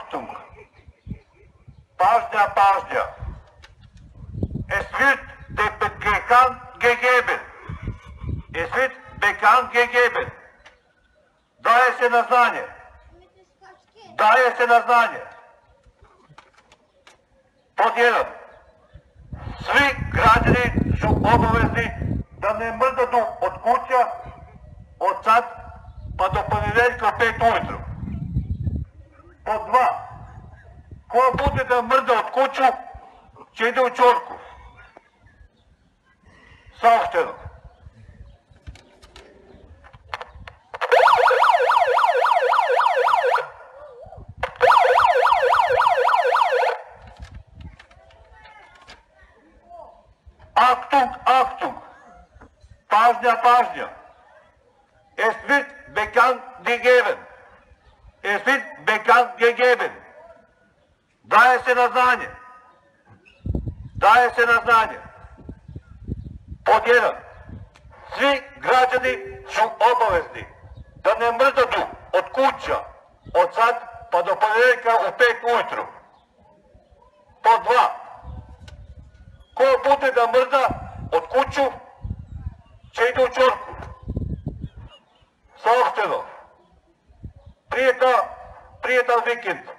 Achtung! Pažnja, pažnja! Es wird bekannt gegeben. Es wird bekannt gegeben. Daje se na znanje. Daje se na znanje. Pod 1. Svi građani su obavezni da ne mrdaju od kuća od sad pa do ponedeljka u 5 ujutru. Pod 2. Ko bude da mrda od kuću, će ide u čorku. Saopšteno. Achtung, Achtung! Pažnja, pažnja! Es wird bekannt gegeben. Es wird bekannt gegeben. Daje se na znanje. Daje se na znanje. Pod 1. Svi građani su obavezni da ne mrdaju od kuća od sad pa do ponedeljka u 5 ujutru. Pod 2. Ko bude da mrda od kuću, će ide u čorku. Saopšteno. Prijetan vikend.